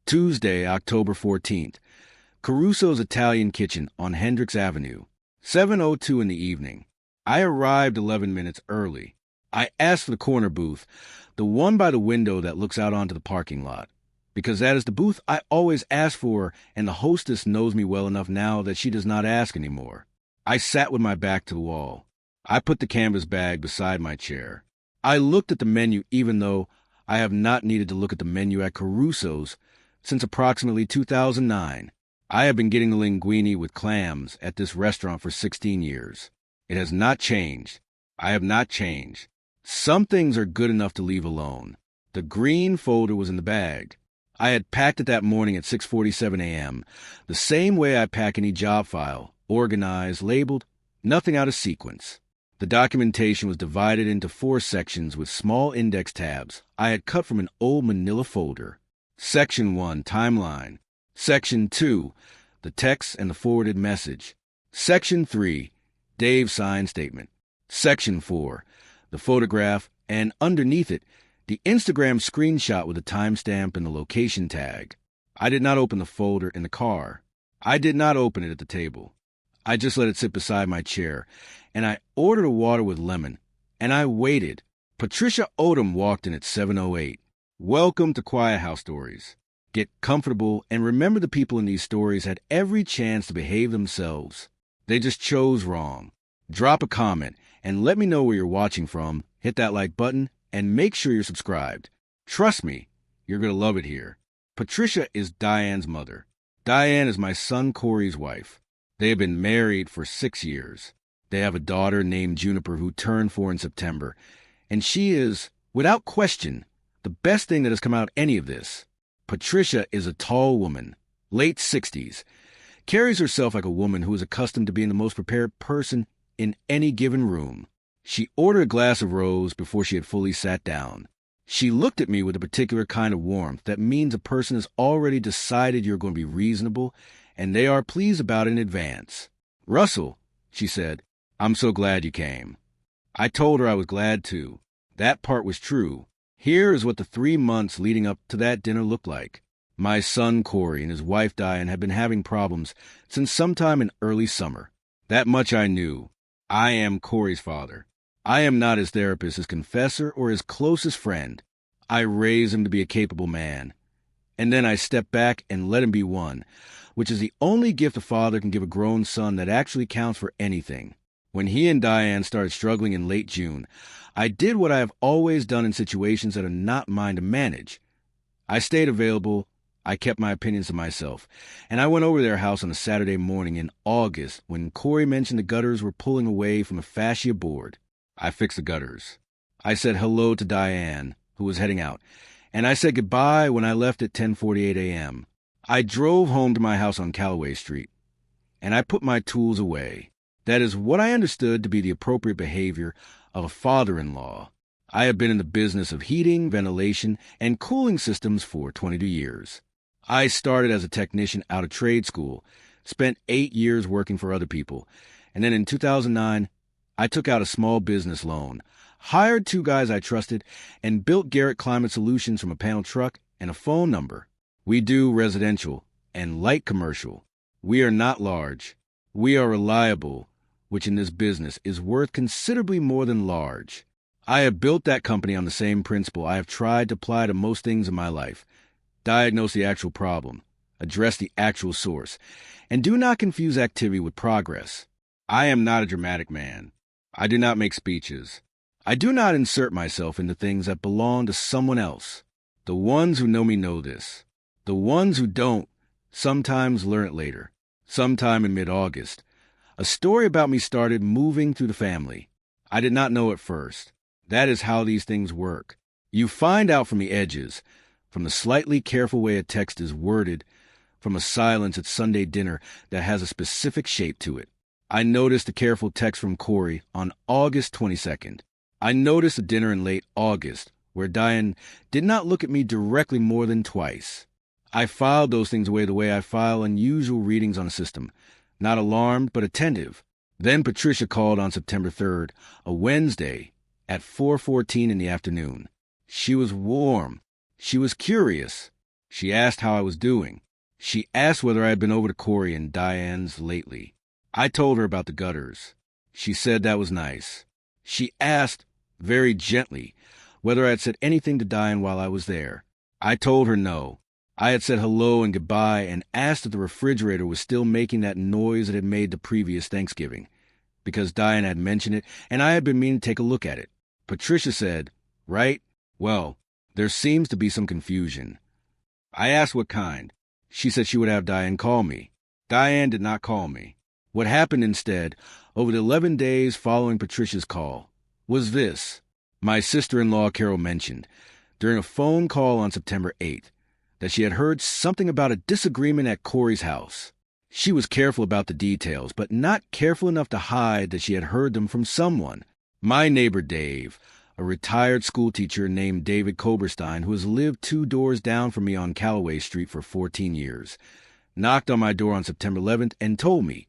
Tuesday, October 14th. Caruso's Italian Kitchen on Hendricks Avenue. 7:02 in the evening. I arrived 11 minutes early. I asked for the corner booth, the one by the window that looks out onto the parking lot, because that is the booth I always ask for, and the hostess knows me well enough now that she does not ask anymore. I sat with my back to the wall. I put the canvas bag beside my chair. I looked at the menu even though I have not needed to look at the menu at Caruso's since approximately 2009. I have been getting the linguine with clams at this restaurant for 16 years. It has not changed. I have not changed. Some things are good enough to leave alone. The green folder was in the bag. I had packed it that morning at 6:47 a.m., the same way I pack any job file, organized, labeled, nothing out of sequence. The documentation was divided into 4 sections with small index tabs I had cut from an old manila folder. Section 1, Timeline. Section 2, the text and the forwarded message. Section 3, Dave's signed statement. Section 4, the photograph, and underneath it, the Instagram screenshot with the timestamp and the location tag. I did not open the folder in the car. I did not open it at the table. I just let it sit beside my chair, and I ordered a water with lemon, and I waited. Patricia Odom walked in at 7:08. Welcome to Quiet House Stories. Get comfortable, and remember the people in these stories had every chance to behave themselves. They just chose wrong. Drop a comment, and let me know where you're watching from. Hit that like button, and make sure you're subscribed. Trust me, you're going to love it here. Patricia is Diane's mother. Diane is my son Corey's wife. They have been married for 6 years. They have a daughter named Juniper who turned 4 in September, and she is, without question, the best thing that has come out any of this. Patricia is a tall woman, late 60s, carries herself like a woman who is accustomed to being the most prepared person in any given room. She ordered a glass of rose before she had fully sat down. She looked at me with a particular kind of warmth that means a person has already decided you're going to be reasonable, and they are pleased about it in advance. "Russell," she said, "I'm so glad you came." I told her I was glad too. That part was true. Here is what the 3 months leading up to that dinner looked like. My son Corey and his wife Diane had been having problems since sometime in early summer. That much I knew. I am Corey's father. I am not his therapist, his confessor, or his closest friend. I raised him to be a capable man. And then I stepped back and let him be one, which is the only gift a father can give a grown son that actually counts for anything. When he and Diane started struggling in late June, I did what I have always done in situations that are not mine to manage. I stayed available, I kept my opinions to myself, and I went over to their house on a Saturday morning in August when Corey mentioned the gutters were pulling away from a fascia board. I fixed the gutters. I said hello to Diane, who was heading out, and I said goodbye when I left at 10:48 a.m. I drove home to my house on Callaway Street, and I put my tools away. That is what I understood to be the appropriate behavior of a father-in-law. I have been in the business of heating, ventilation, and cooling systems for 22 years. I started as a technician out of trade school, spent 8 years working for other people, and then in 2009, I took out a small business loan, hired 2 guys I trusted, and built Garrett Climate Solutions from a panel truck and a phone number. We do residential and light commercial. We are not large. We are reliable, which in this business is worth considerably more than large. I have built that company on the same principle I have tried to apply to most things in my life. Diagnose the actual problem, address the actual source, and do not confuse activity with progress. I am not a dramatic man. I do not make speeches. I do not insert myself into things that belong to someone else. The ones who know me know this. The ones who don't sometimes learn it later, sometime in mid-August. A story about me started moving through the family. I did not know at first. That is how these things work. You find out from the edges, from the slightly careful way a text is worded, from a silence at Sunday dinner that has a specific shape to it. I noticed the careful text from Corey on August 22nd. I noticed the dinner in late August, where Diane did not look at me directly more than twice. I filed those things away the way I file unusual readings on a system, not alarmed but attentive. Then Patricia called on September 3rd, a Wednesday, at 4:14 in the afternoon. She was warm. She was curious. She asked how I was doing. She asked whether I had been over to Corey and Diane's lately. I told her about the gutters. She said that was nice. She asked, very gently, whether I had said anything to Diane while I was there. I told her no. I had said hello and goodbye and asked if the refrigerator was still making that noise it had made the previous Thanksgiving, because Diane had mentioned it and I had been meaning to take a look at it. Patricia said, "Right? Well, there seems to be some confusion." I asked what kind. She said she would have Diane call me. Diane did not call me. What happened instead, over the 11 days following Patricia's call, was this. My sister-in-law, Carol, mentioned, during a phone call on September 8th, that she had heard something about a disagreement at Corey's house. She was careful about the details, but not careful enough to hide that she had heard them from someone. My neighbor Dave, a retired schoolteacher named David Koberstein, who has lived 2 doors down from me on Callaway Street for 14 years, knocked on my door on September 11th and told me,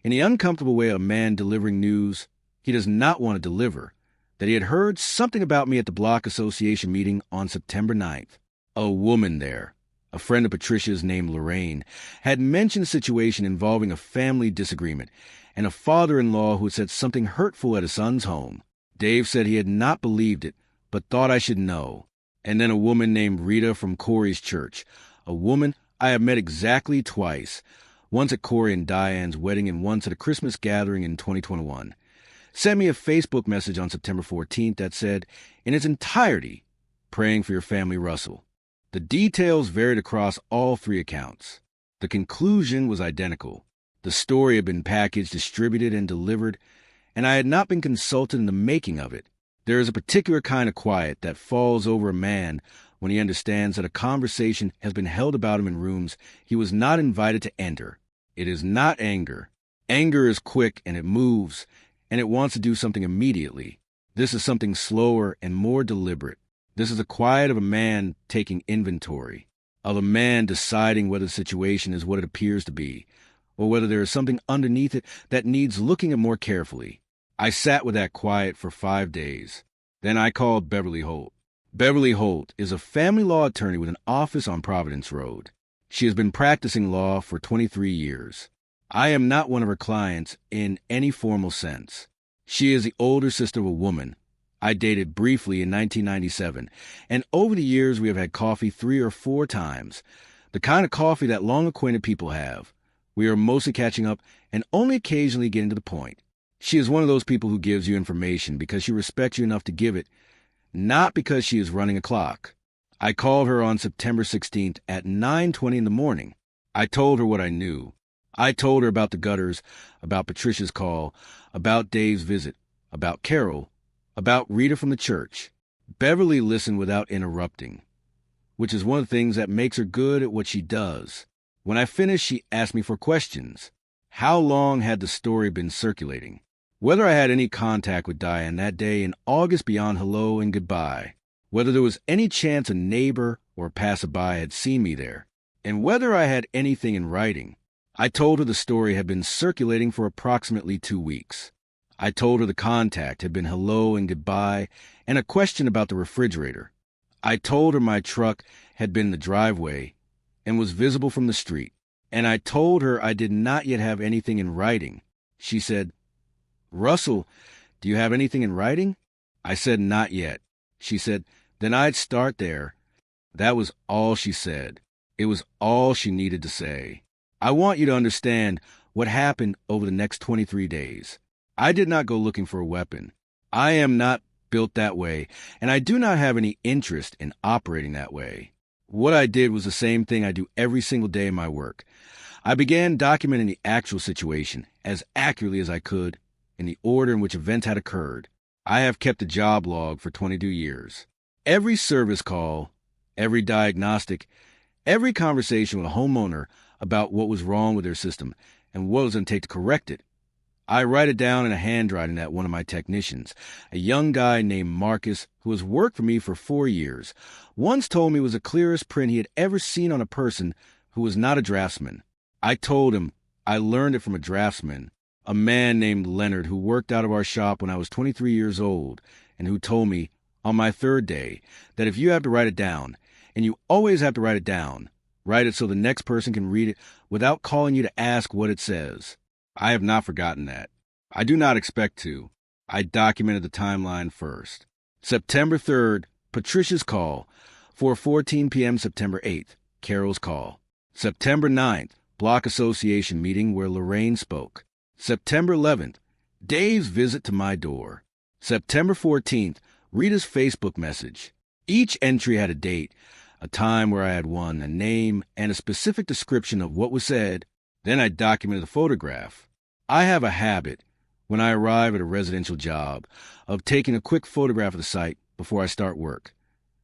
in the uncomfortable way of a man delivering news he does not want to deliver, that he had heard something about me at the Block Association meeting on September 9th. A woman there, a friend of Patricia's named Lorraine, had mentioned a situation involving a family disagreement and a father-in-law who had said something hurtful at his son's home. Dave said he had not believed it, but thought I should know. And then a woman named Rita from Corey's church, a woman I have met exactly twice, once at Corey and Diane's wedding and once at a Christmas gathering in 2021, sent me a Facebook message on September 14th that said, in its entirety, "Praying for your family, Russell." The details varied across all 3 accounts. The conclusion was identical. The story had been packaged, distributed, and delivered, and I had not been consulted in the making of it. There is a particular kind of quiet that falls over a man when he understands that a conversation has been held about him in rooms he was not invited to enter. It is not anger. Anger is quick and it moves, and it wants to do something immediately. This is something slower and more deliberate. This is the quiet of a man taking inventory, of a man deciding whether the situation is what it appears to be, or whether there is something underneath it that needs looking at more carefully. I sat with that quiet for 5 days. Then I called Beverly Holt. Beverly Holt is a family law attorney with an office on Providence Road. She has been practicing law for 23 years. I am not one of her clients in any formal sense. She is the older sister of a woman I dated briefly in 1997, and over the years we have had coffee 3 or 4 times, the kind of coffee that long-acquainted people have. We are mostly catching up and only occasionally getting to the point. She is one of those people who gives you information because she respects you enough to give it, not because she is running a clock. I called her on September 16th at 9:20 in the morning. I told her what I knew. I told her about the gutters, about Patricia's call, about Dave's visit, about Carol, about Rita from the church. Beverly listened without interrupting, which is one of the things that makes her good at what she does. When I finished, she asked me for questions. How long had the story been circulating? Whether I had any contact with Diane that day in August beyond hello and goodbye. Whether there was any chance a neighbor or passerby had seen me there. And whether I had anything in writing. I told her the story had been circulating for approximately 2 weeks. I told her the contact had been hello and goodbye and a question about the refrigerator. I told her my truck had been in the driveway and was visible from the street. And I told her I did not yet have anything in writing. She said, "Russell, do you have anything in writing?" I said, "Not yet." She said, "Then I'd start there." That was all she said. It was all she needed to say. I want you to understand what happened over the next 23 days. I did not go looking for a weapon. I am not built that way, and I do not have any interest in operating that way. What I did was the same thing I do every single day in my work. I began documenting the actual situation as accurately as I could in the order in which events had occurred. I have kept a job log for 22 years. Every service call, every diagnostic, every conversation with a homeowner about what was wrong with their system and what it was going to take to correct it. I write it down in a handwriting that one of my technicians, a young guy named Marcus, who has worked for me for 4 years, once told me was the clearest print he had ever seen on a person who was not a draftsman. I told him I learned it from a draftsman, a man named Leonard who worked out of our shop when I was 23 years old and who told me on my 3rd day that if you have to write it down, and you always have to write it down. Write it so the next person can read it without calling you to ask what it says. I have not forgotten that. I do not expect to. I documented the timeline first. September 3rd, Patricia's call. 4:14 p.m. September 8th, Carol's call. September 9th, Block Association meeting where Lorraine spoke. September 11th, Dave's visit to my door. September 14th, Rita's Facebook message. Each entry had a date, a time where I had won, a name, and a specific description of what was said. Then I documented the photograph. I have a habit, when I arrive at a residential job, of taking a quick photograph of the site before I start work.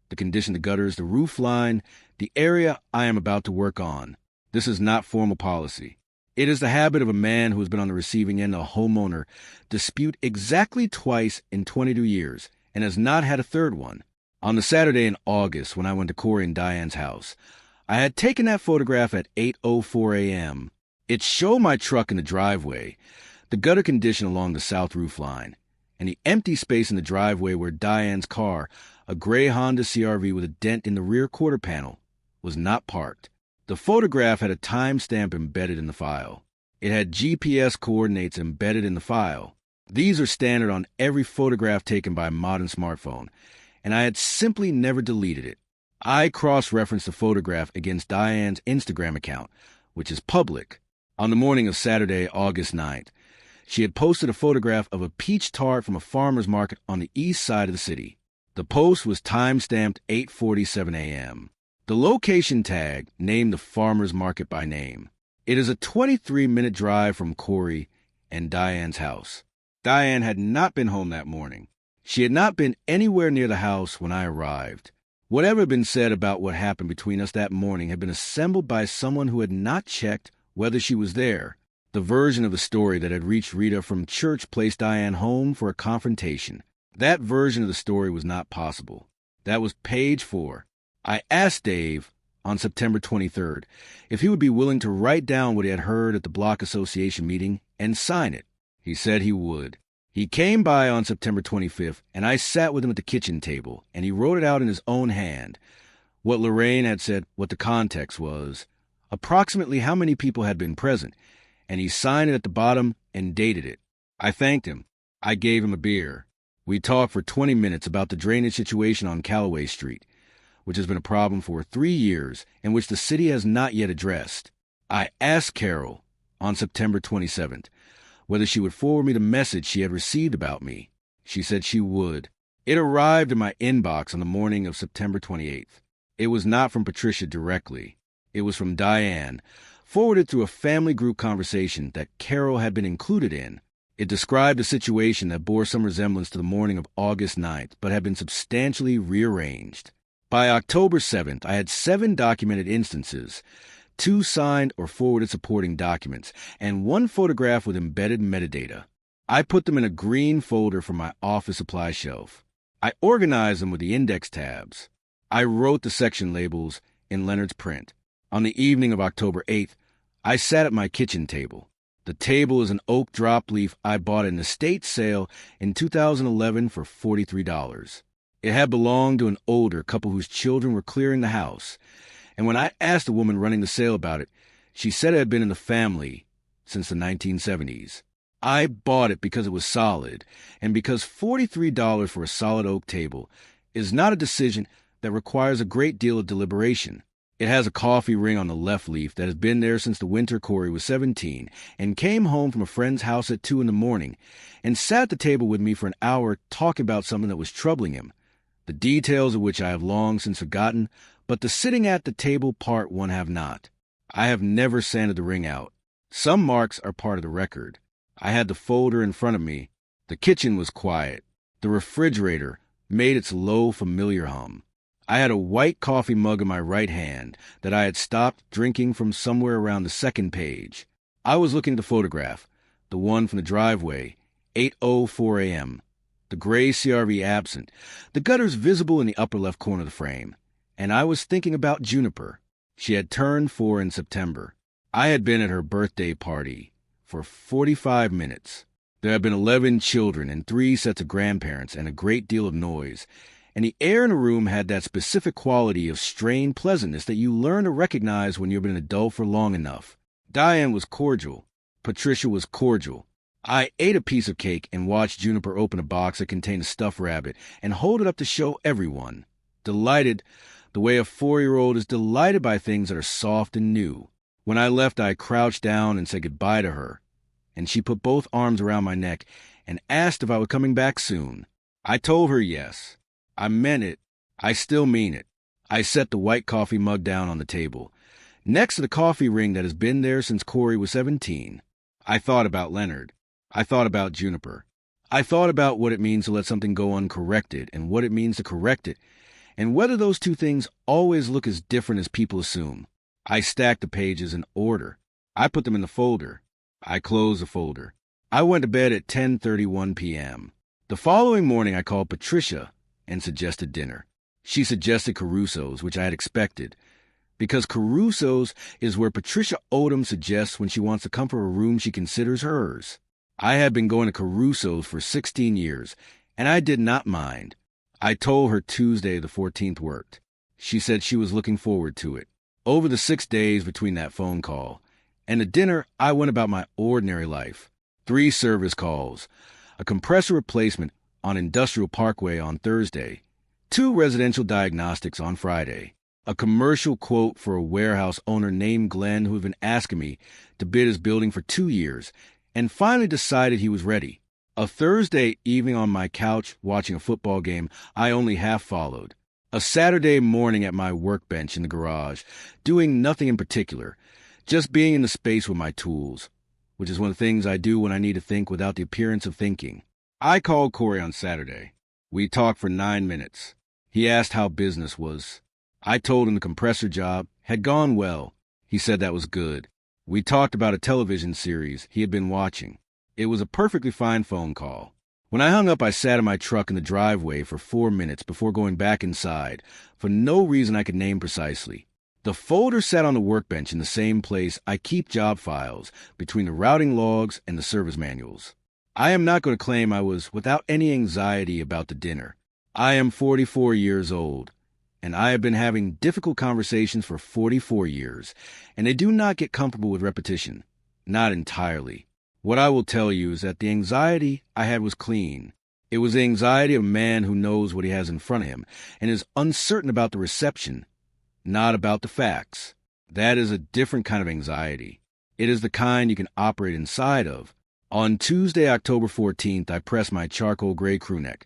The condition of the gutters, the roof line, the area I am about to work on. This is not formal policy. It is the habit of a man who has been on the receiving end of a homeowner dispute exactly twice in 22 years and has not had a third one. On the Saturday in August, when I went to Corey and Diane's house, I had taken that photograph at 8:04 a.m. It showed my truck in the driveway, the gutter condition along the south roof line, and the empty space in the driveway where Diane's car, a gray Honda CR-V with a dent in the rear quarter panel, was not parked. The photograph had a timestamp embedded in the file. It had GPS coordinates embedded in the file. These are standard on every photograph taken by a modern smartphone, and I had simply never deleted it. I cross-referenced the photograph against Diane's Instagram account, which is public. On the morning of Saturday, August 9th, she had posted a photograph of a peach tart from a farmer's market on the east side of the city. The post was time-stamped 8:47 a.m. The location tag named the farmer's market by name. It is a 23-minute drive from Corey and Diane's house. Diane had not been home that morning. She had not been anywhere near the house when I arrived. Whatever had been said about what happened between us that morning had been assembled by someone who had not checked whether she was there. The version of the story that had reached Rita from church placed Diane home for a confrontation. That version of the story was not possible. That was page 4. I asked Dave on September 23rd if he would be willing to write down what he had heard at the Block Association meeting and sign it. He said he would. He came by on September 25th, and I sat with him at the kitchen table, and he wrote it out in his own hand. What Lorraine had said, what the context was, approximately how many people had been present, and he signed it at the bottom and dated it. I thanked him. I gave him a beer. We talked for 20 minutes about the drainage situation on Callaway Street, which has been a problem for 3 years and which the city has not yet addressed. I asked Carol on September 27th whether she would forward me the message she had received about me. She said she would. It arrived in my inbox on the morning of September 28th. It was not from Patricia directly. It was from Diane, forwarded through a family group conversation that Carol had been included in. It described a situation that bore some resemblance to the morning of August 9th, but had been substantially rearranged. By October 7th, I had 7 documented instances, 2 signed or forwarded supporting documents, and 1 photograph with embedded metadata. I put them in a green folder from my office supply shelf. I organized them with the index tabs. I wrote the section labels in Leonard's print. On the evening of October 8th, I sat at my kitchen table. The table is an oak drop leaf I bought at an estate sale in 2011 for $43. It had belonged to an older couple whose children were clearing the house, and when I asked the woman running the sale about it, she said it had been in the family since the 1970s. I bought it because it was solid, and because $43 for a solid oak table is not a decision that requires a great deal of deliberation. It has a coffee ring on the left leaf that has been there since the winter Corey was 17 and came home from a friend's house at 2 in the morning and sat at the table with me for an hour talking about something that was troubling him, the details of which I have long since forgotten, but the sitting at the table part one have not. I have never sanded the ring out. Some marks are part of the record. I had the folder in front of me. The kitchen was quiet. The refrigerator made its low, familiar hum. I had a white coffee mug in my right hand that I had stopped drinking from somewhere around the second page. I was looking at the photograph, the one from the driveway, 8:04 a.m., the gray CR-V absent, the gutters visible in the upper left corner of the frame, and I was thinking about Juniper. She had turned 4 in September. I had been at her birthday party for 45 minutes. There had been 11 children and 3 sets of grandparents and a great deal of noise, and the air in the room had that specific quality of strained pleasantness that you learn to recognize when you've been an adult for long enough. Diane was cordial. Patricia was cordial. I ate a piece of cake and watched Juniper open a box that contained a stuffed rabbit and hold it up to show everyone. Delighted, the way a 4-year-old is delighted by things that are soft and new. When I left, I crouched down and said goodbye to her, and she put both arms around my neck and asked if I was coming back soon. I told her yes. I meant it. I still mean it. I set the white coffee mug down on the table, next to the coffee ring that has been there since Corey was 17. I thought about Leonard. I thought about Juniper. I thought about what it means to let something go uncorrected and what it means to correct it, and whether those two things always look as different as people assume. I stacked the pages in order. I put them in the folder. I closed the folder. I went to bed at 10:31 p.m. The following morning, I called Patricia and suggested dinner. She suggested Caruso's, which I had expected, because Caruso's is where Patricia Odom suggests when she wants to comfort a room she considers hers. I had been going to Caruso's for 16 years, and I did not mind. I told her Tuesday the 14th worked. She said she was looking forward to it. Over the 6 days between that phone call and the dinner, I went about my ordinary life. 3 service calls, a compressor replacement on Industrial Parkway on Thursday, 2 residential diagnostics on Friday, a commercial quote for a warehouse owner named Glenn who had been asking me to bid his building for 2 years, and finally decided he was ready. A Thursday evening on my couch watching a football game I only half followed. A Saturday morning at my workbench in the garage, doing nothing in particular, just being in the space with my tools, which is one of the things I do when I need to think without the appearance of thinking. I called Corey on Saturday. We talked for 9 minutes. He asked how business was. I told him the compressor job had gone well. He said that was good. We talked about a television series he had been watching. It was a perfectly fine phone call. When I hung up, I sat in my truck in the driveway for 4 minutes before going back inside, for no reason I could name precisely. The folder sat on the workbench in the same place I keep job files, between the routing logs and the service manuals. I am not going to claim I was without any anxiety about the dinner. I am 44 years old, and I have been having difficult conversations for 44 years, and they do not get comfortable with repetition. Not entirely. What I will tell you is that the anxiety I had was clean. It was the anxiety of a man who knows what he has in front of him and is uncertain about the reception, not about the facts. That is a different kind of anxiety. It is the kind you can operate inside of. On Tuesday, October 14th, I pressed my charcoal gray crewneck,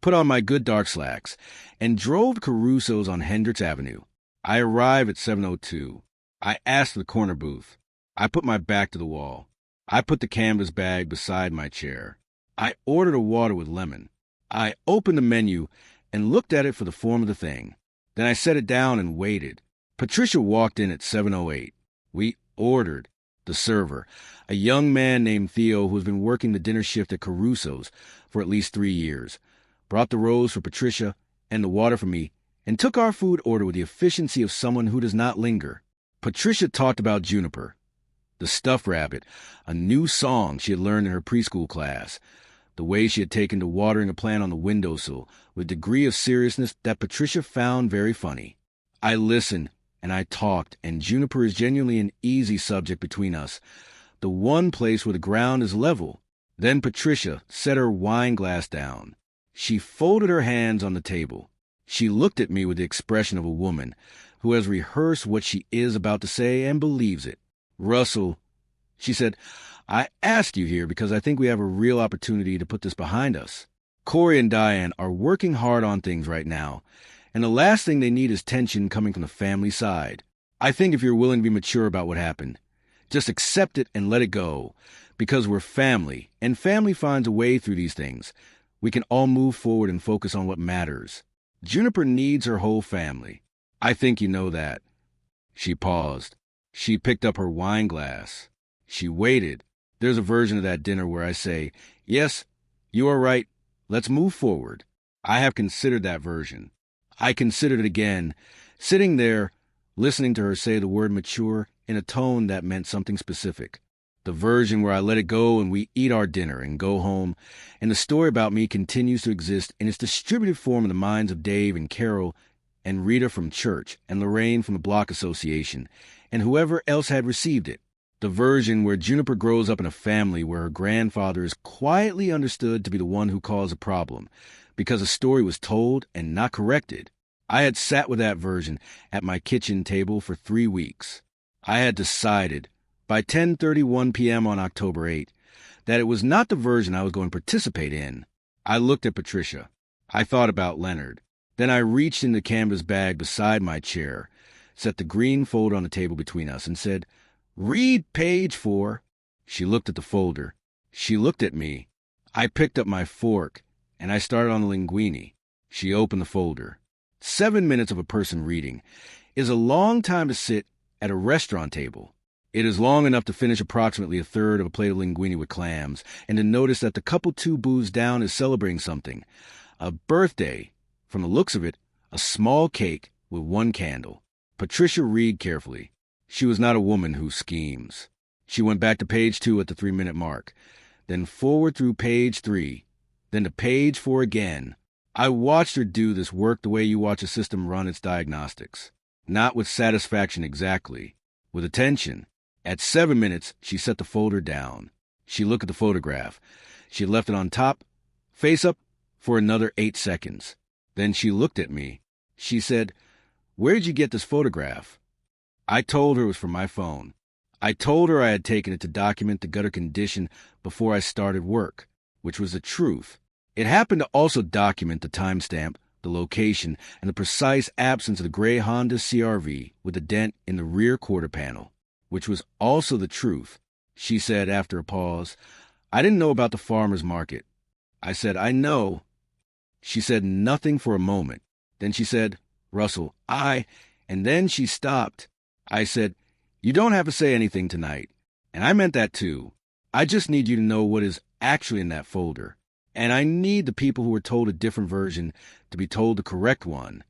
put on my good dark slacks, and drove to Caruso's on Hendricks Avenue. I arrived at 7:02. I asked for the corner booth. I put my back to the wall. I put the canvas bag beside my chair. I ordered a water with lemon. I opened the menu and looked at it for the form of the thing. Then I set it down and waited. Patricia walked in at 7:08. We ordered. The server, a young man named Theo who has been working the dinner shift at Caruso's for at least 3 years, brought the rose for Patricia and the water for me, and took our food order with the efficiency of someone who does not linger. Patricia talked about Juniper, the stuffed rabbit, a new song she had learned in her preschool class, the way she had taken to watering a plant on the windowsill with a degree of seriousness that Patricia found very funny. I listened, and I talked, and Juniper is genuinely an easy subject between us, the one place where the ground is level. Then Patricia set her wine glass down. She folded her hands on the table. She looked at me with the expression of a woman who has rehearsed what she is about to say and believes it. "Russell," she said, "I asked you here because I think we have a real opportunity to put this behind us. Corey and Diane are working hard on things right now, and the last thing they need is tension coming from the family side. I think if you're willing to be mature about what happened, just accept it and let it go, because we're family, and family finds a way through these things. We can all move forward and focus on what matters. Juniper needs her whole family. I think you know that." She paused. She picked up her wine glass. She waited. There's a version of that dinner where I say, "Yes, you are right. Let's move forward." I have considered that version. I considered it again, sitting there, listening to her say the word mature in a tone that meant something specific. The version where I let it go and we eat our dinner and go home, and the story about me continues to exist in its distributed form in the minds of Dave and Carol and Rita from church and Lorraine from the Block Association and whoever else had received it. The version where Juniper grows up in a family where her grandfather is quietly understood to be the one who caused a problem because a story was told and not corrected. I had sat with that version at my kitchen table for 3 weeks. I had decided by 10:31 p.m. on October 8 that it was not the version I was going to participate in. I looked at Patricia. I thought about Leonard. Then I reached in the canvas bag beside my chair, set the green folder on the table between us, and said, "Read page 4. She looked at the folder. She looked at me. I picked up my fork, and I started on the linguine. She opened the folder. 7 minutes of a person reading is a long time to sit at a restaurant table. It is long enough to finish approximately a third of a plate of linguine with clams, and to notice that the couple 2 booths down is celebrating something. A birthday. From the looks of it, a small cake with 1 candle. Patricia read carefully. She was not a woman who schemes. She went back to page 2 at the 3-minute mark, then forward through page 3, then to page 4 again. I watched her do this work the way you watch a system run its diagnostics. Not with satisfaction exactly, with attention. At 7 minutes, she set the folder down. She looked at the photograph. She left it on top, face up, for another 8 seconds. Then she looked at me. She said, "Where did you get this photograph?" I told her it was from my phone. I told her I had taken it to document the gutter condition before I started work, which was the truth. It happened to also document the timestamp, the location, and the precise absence of the gray Honda CR-V with a dent in the rear quarter panel, which was also the truth. She said after a pause, "I didn't know about the farmer's market." I said, "I know." She said nothing for a moment. Then she said, "Russell, and then she stopped. I said, "You don't have to say anything tonight." And I meant that too. I just need you to know what is actually in that folder. And I need the people who were told a different version to be told the correct one.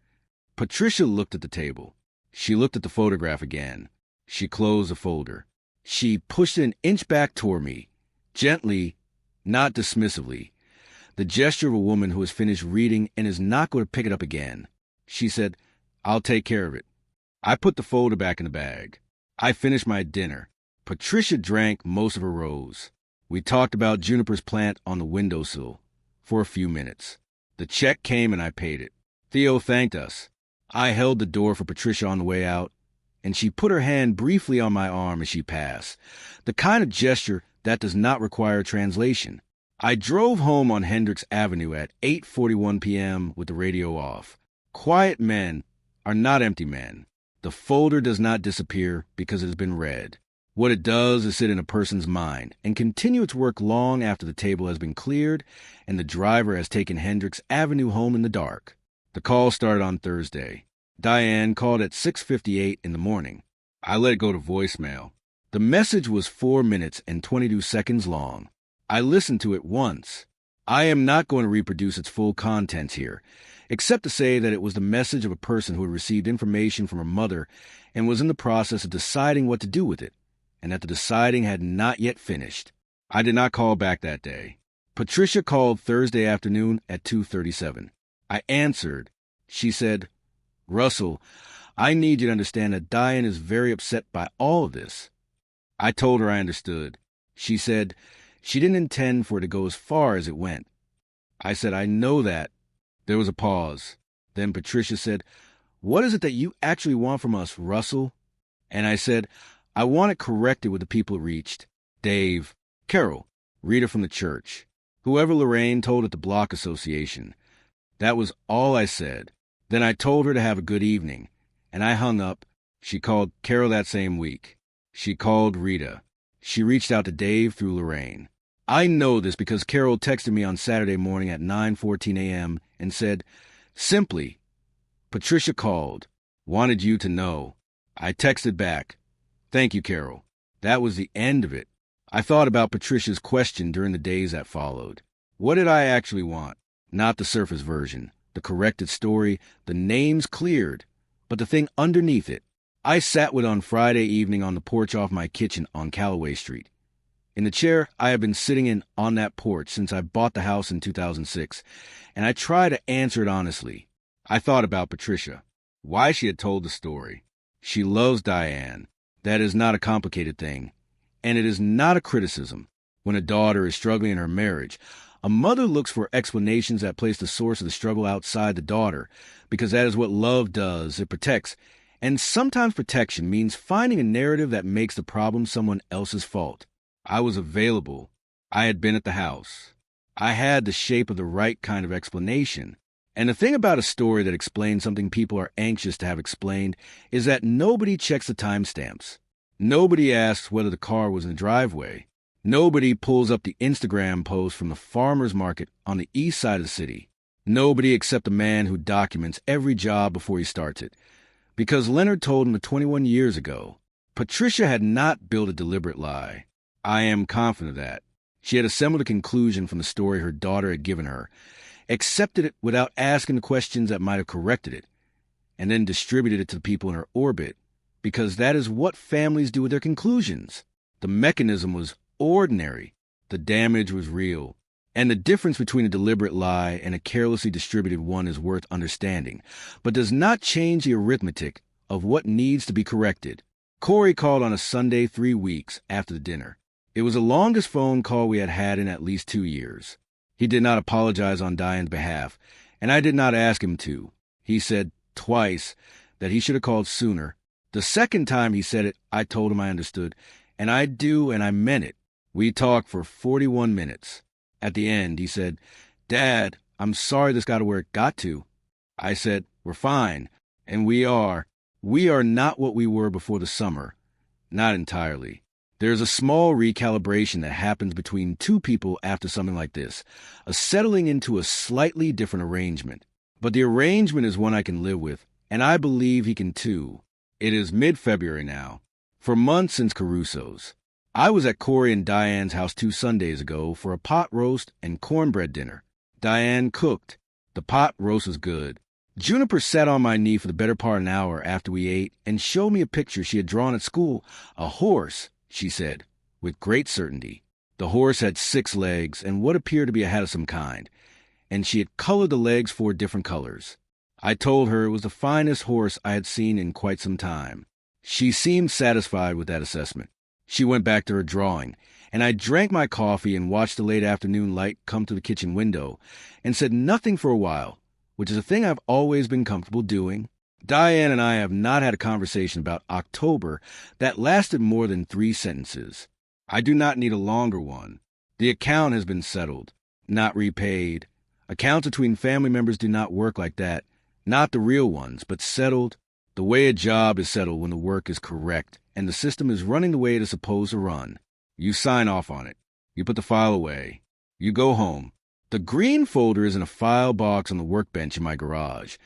Patricia looked at the table. She looked at the photograph again. She closed the folder. She pushed it an inch back toward me, gently, not dismissively. The gesture of a woman who has finished reading and is not going to pick it up again. She said, "I'll take care of it." I put the folder back in the bag. I finished my dinner. Patricia drank most of her rose. We talked about Juniper's plant on the windowsill for a few minutes. The check came and I paid it. Theo thanked us. I held the door for Patricia on the way out, and she put her hand briefly on my arm as she passed, the kind of gesture that does not require translation. I drove home on Hendricks Avenue at 8:41 p.m. with the radio off. Quiet men are not empty men. The folder does not disappear because it has been read. What it does is sit in a person's mind and continue its work long after the table has been cleared and the driver has taken Hendricks Avenue home in the dark. The call started on Thursday. Diane called at 6:58 in the morning. I let it go to voicemail. The message was 4 minutes and 22 seconds long. I listened to it once. I am not going to reproduce its full contents here, except to say that it was the message of a person who had received information from her mother and was in the process of deciding what to do with it, and that the deciding had not yet finished. I did not call back that day. Patricia called Thursday afternoon at 2:37. I answered. She said, "Russell, I need you to understand that Diane is very upset by all of this." I told her I understood. She said she didn't intend for it to go as far as it went. I said, "I know that." There was a pause. Then Patricia said, "What is it that you actually want from us, Russell?" And I said, "I want it corrected with the people it reached. Dave, Carol, Rita from the church, whoever Lorraine told at the Block Association." That was all I said. Then I told her to have a good evening, and I hung up. She called Carol that same week. She called Rita. She reached out to Dave through Lorraine. I know this because Carol texted me on Saturday morning at 9:14 a.m. and said, simply, "Patricia called. Wanted you to know." I texted back, "Thank you, Carol." That was the end of it. I thought about Patricia's question during the days that followed. What did I actually want? Not the surface version, the corrected story, the names cleared, but the thing underneath it. I sat with on Friday evening on the porch off my kitchen on Callaway Street. In the chair I have been sitting in on that porch since I bought the house in 2006, and I try to answer it honestly. I thought about Patricia, why she had told the story. She loves Diane. That is not a complicated thing, and it is not a criticism. When a daughter is struggling in her marriage, a mother looks for explanations that place the source of the struggle outside the daughter, because that is what love does. It protects. And sometimes protection means finding a narrative that makes the problem someone else's fault. I was available. I had been at the house. I had the shape of the right kind of explanation. And the thing about a story that explains something people are anxious to have explained is that nobody checks the timestamps. Nobody asks whether the car was in the driveway. Nobody pulls up the Instagram post from the farmer's market on the east side of the city. Nobody except the man who documents every job before he starts it. Because Leonard told him 21 years ago, Patricia had not built a deliberate lie. I am confident of that. She had assembled a conclusion from the story her daughter had given her, accepted it without asking the questions that might have corrected it, and then distributed it to the people in her orbit, because that is what families do with their conclusions. The mechanism was ordinary. The damage was real. And the difference between a deliberate lie and a carelessly distributed one is worth understanding, but does not change the arithmetic of what needs to be corrected. Corey called on a Sunday 3 weeks after the dinner. It was the longest phone call we had had in at least 2 years. He did not apologize on Diane's behalf, and I did not ask him to. He said twice that he should have called sooner. The second time he said it, I told him I understood, and I do, and I meant it. We talked for 41 minutes. At the end, he said, "Dad, I'm sorry this got to where it got to." I said, "We're fine, and we are. We are not what we were before the summer. Not entirely. There's a small recalibration that happens between two people after something like this, a settling into a slightly different arrangement. But the arrangement is one I can live with, and I believe he can too. It is mid-February now. For months since Caruso's. I was at Corey and Diane's house 2 Sundays ago for a pot roast and cornbread dinner. Diane cooked. The pot roast was good. Juniper sat on my knee for the better part of an hour after we ate and showed me a picture she had drawn at school. A horse, she said, with great certainty. The horse had 6 legs and what appeared to be a hat of some kind, and she had colored the legs 4 different colors. I told her it was the finest horse I had seen in quite some time. She seemed satisfied with that assessment. She went back to her drawing, and I drank my coffee and watched the late afternoon light come through the kitchen window and said nothing for a while, which is a thing I've always been comfortable doing. Diane and I have not had a conversation about October that lasted more than 3 sentences. I do not need a longer one. The account has been settled, not repaid. Accounts between family members do not work like that, not the real ones, but settled the way a job is settled when the work is correct and the system is running the way it is supposed to run. You sign off on it. You put the file away. You go home. The green folder is in a file box on the workbench in my garage,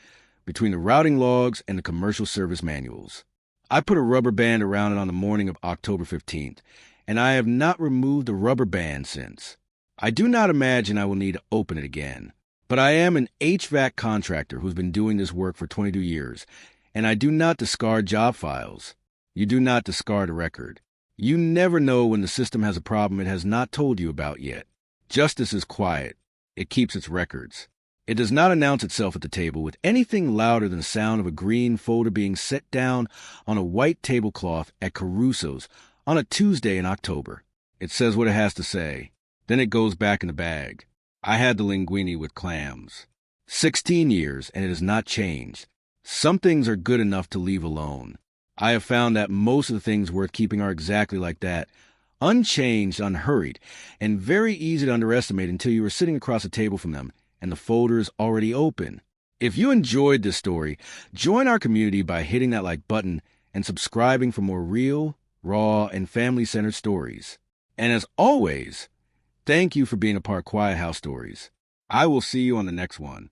between the routing logs and the commercial service manuals. I put a rubber band around it on the morning of October 15th, and I have not removed the rubber band since. I do not imagine I will need to open it again, but I am an HVAC contractor who's been doing this work for 22 years, and I do not discard job files. You do not discard a record. You never know when the system has a problem it has not told you about yet. Justice is quiet. It keeps its records. It does not announce itself at the table with anything louder than the sound of a green folder being set down on a white tablecloth at Caruso's on a Tuesday in October. It says what it has to say. Then it goes back in the bag. I had the linguine with clams. 16 years, and it has not changed. Some things are good enough to leave alone. I have found that most of the things worth keeping are exactly like that, unchanged, unhurried, and very easy to underestimate until you are sitting across a table from them and the folder is already open. If you enjoyed this story, join our community by hitting that like button and subscribing for more real, raw, and family-centered stories. And as always, thank you for being a part of Quiet House Stories. I will see you on the next one.